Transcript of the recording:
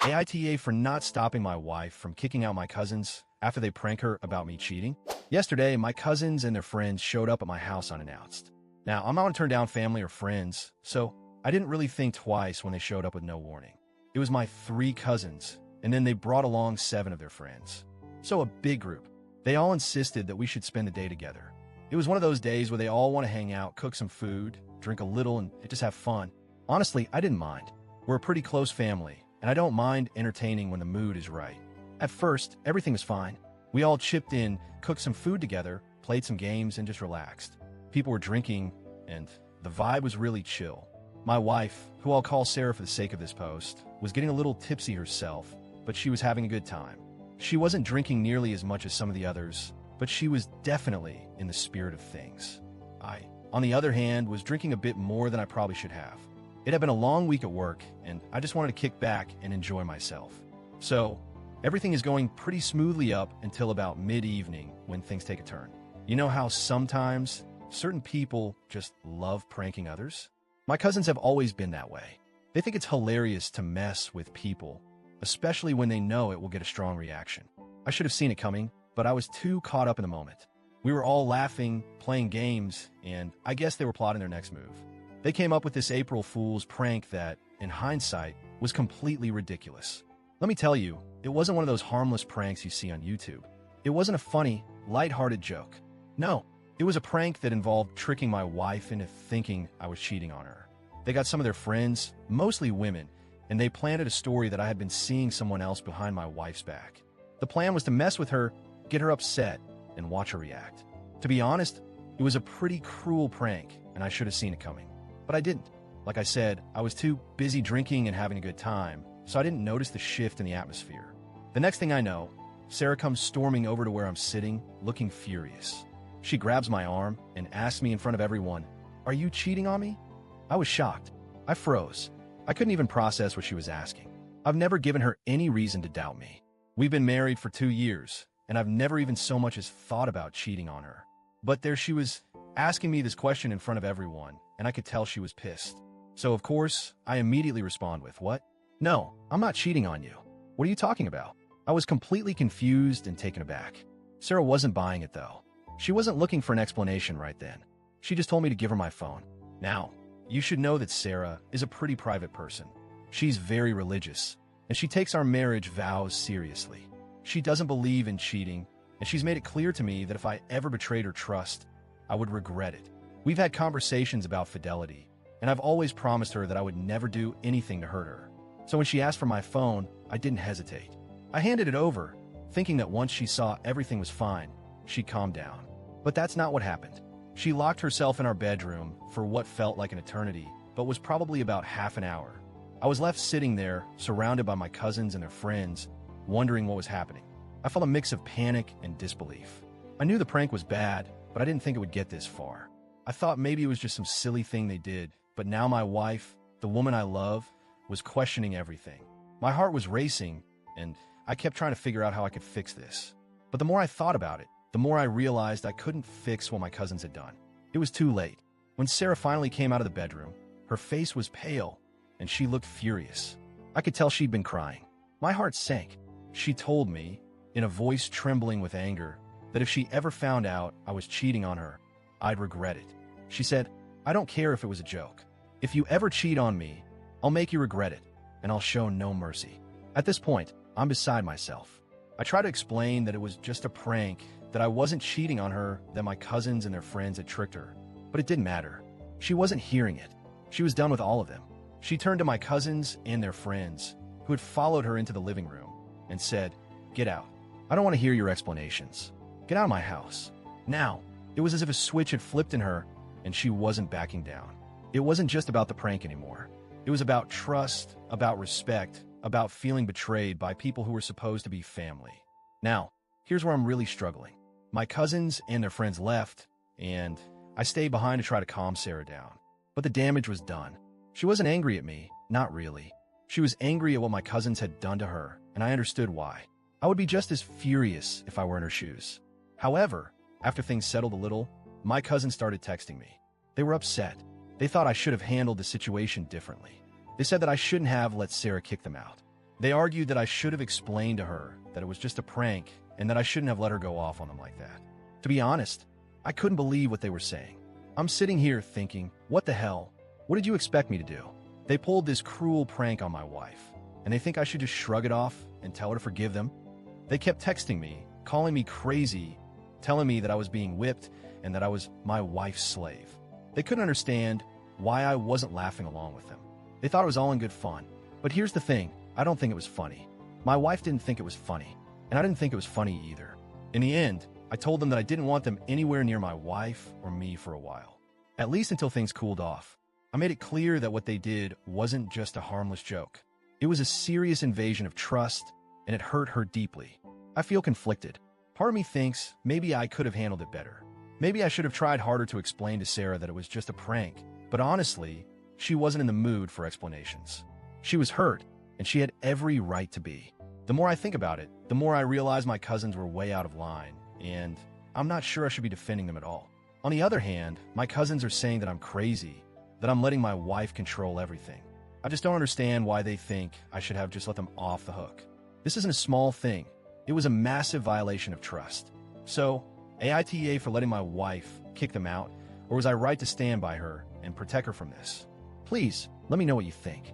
AITA for not stopping my wife from kicking out my cousins after they prank her about me cheating. Yesterday, my cousins and their friends showed up at my house unannounced. Now, I'm not going to turn down family or friends, so I didn't really think twice when they showed up with no warning. It was my 3 cousins, and then they brought along 7 of their friends. So a big group. They all insisted that we should spend the day together. It was one of those days where they all want to hang out, cook some food, drink a little, and just have fun. Honestly, I didn't mind. We're a pretty close family, and I don't mind entertaining when the mood is right. At first, everything was fine. We all chipped in, cooked some food together, played some games, and just relaxed. People were drinking, and the vibe was really chill. My wife, who I'll call Sarah for the sake of this post, was getting a little tipsy herself, but she was having a good time. She wasn't drinking nearly as much as some of the others, but she was definitely in the spirit of things. I, on the other hand, was drinking a bit more than I probably should have. It had been a long week at work, and I just wanted to kick back and enjoy myself. So, everything is going pretty smoothly up until about mid-evening when things take a turn. You know how sometimes certain people just love pranking others? My cousins have always been that way. They think it's hilarious to mess with people, especially when they know it will get a strong reaction. I should have seen it coming, but I was too caught up in the moment. We were all laughing, playing games, and I guess they were plotting their next move. They came up with this April Fool's prank that, in hindsight, was completely ridiculous. Let me tell you, it wasn't one of those harmless pranks you see on YouTube. It wasn't a funny, lighthearted joke. No, it was a prank that involved tricking my wife into thinking I was cheating on her. They got some of their friends, mostly women, and they planted a story that I had been seeing someone else behind my wife's back. The plan was to mess with her, get her upset, and watch her react. To be honest, it was a pretty cruel prank, and I should have seen it coming. But I didn't. Like I said, I was too busy drinking and having a good time, so I didn't notice the shift in the atmosphere. The next thing I know, Sarah comes storming over to where I'm sitting, looking furious. She grabs my arm and asks me in front of everyone, "Are you cheating on me?" I was shocked. I froze. I couldn't even process what she was asking. I've never given her any reason to doubt me. We've been married for 2 years, and I've never even so much as thought about cheating on her. But there she was, asking me this question in front of everyone, and I could tell she was pissed. So of course, I immediately respond with, "What? No, I'm not cheating on you. What are you talking about?" I was completely confused and taken aback. Sarah wasn't buying it though. She wasn't looking for an explanation right then. She just told me to give her my phone. Now, you should know that Sarah is a pretty private person. She's very religious, and she takes our marriage vows seriously. She doesn't believe in cheating, and she's made it clear to me that if I ever betrayed her trust, I would regret it. We've had conversations about fidelity, and I've always promised her that I would never do anything to hurt her. So when she asked for my phone, I didn't hesitate. I handed it over, thinking that once she saw everything was fine, she'd calm down. But that's not what happened. She locked herself in our bedroom for what felt like an eternity, but was probably about half an hour. I was left sitting there, surrounded by my cousins and their friends, wondering what was happening. I felt a mix of panic and disbelief. I knew the prank was bad, but I didn't think it would get this far. I thought maybe it was just some silly thing they did, but now my wife, the woman I love, was questioning everything. My heart was racing, and I kept trying to figure out how I could fix this. But the more I thought about it, the more I realized I couldn't fix what my cousins had done. It was too late. When Sarah finally came out of the bedroom, her face was pale, and she looked furious. I could tell she'd been crying. My heart sank. She told me, in a voice trembling with anger, that if she ever found out I was cheating on her, I'd regret it. She said, "I don't care if it was a joke. If you ever cheat on me, I'll make you regret it, and I'll show no mercy." At this point, I'm beside myself. I try to explain that it was just a prank, that I wasn't cheating on her, that my cousins and their friends had tricked her. But it didn't matter. She wasn't hearing it. She was done with all of them. She turned to my cousins and their friends, who had followed her into the living room, and said, "Get out. I don't want to hear your explanations. Get out of my house. Now." It was as if a switch had flipped in her, and she wasn't backing down. It wasn't just about the prank anymore. It was about trust, about respect, about feeling betrayed by people who were supposed to be family. Now, here's where I'm really struggling. My cousins and their friends left, and I stayed behind to try to calm Sarah down. But the damage was done. She wasn't angry at me, not really. She was angry at what my cousins had done to her, and I understood why. I would be just as furious if I were in her shoes. However, after things settled a little, my cousins started texting me. They were upset. They thought I should have handled the situation differently. They said that I shouldn't have let Sarah kick them out. They argued that I should have explained to her that it was just a prank and that I shouldn't have let her go off on them like that. To be honest, I couldn't believe what they were saying. I'm sitting here thinking, what the hell? What did you expect me to do? They pulled this cruel prank on my wife, and they think I should just shrug it off and tell her to forgive them? They kept texting me, calling me crazy, telling me that I was being whipped and that I was my wife's slave. They couldn't understand why I wasn't laughing along with them. They thought it was all in good fun. But here's the thing, I don't think it was funny. My wife didn't think it was funny, and I didn't think it was funny either. In the end, I told them that I didn't want them anywhere near my wife or me for a while, at least until things cooled off. I made it clear that what they did wasn't just a harmless joke. It was a serious invasion of trust, and it hurt her deeply. I feel conflicted. Part of me thinks maybe I could have handled it better. Maybe I should have tried harder to explain to Sarah that it was just a prank, but honestly, she wasn't in the mood for explanations. She was hurt, and she had every right to be. The more I think about it, the more I realize my cousins were way out of line, and I'm not sure I should be defending them at all. On the other hand, my cousins are saying that I'm crazy, that I'm letting my wife control everything. I just don't understand why they think I should have just let them off the hook. This isn't a small thing. It was a massive violation of trust. So, AITA for letting my wife kick them out, or was I right to stand by her and protect her from this? Please, let me know what you think.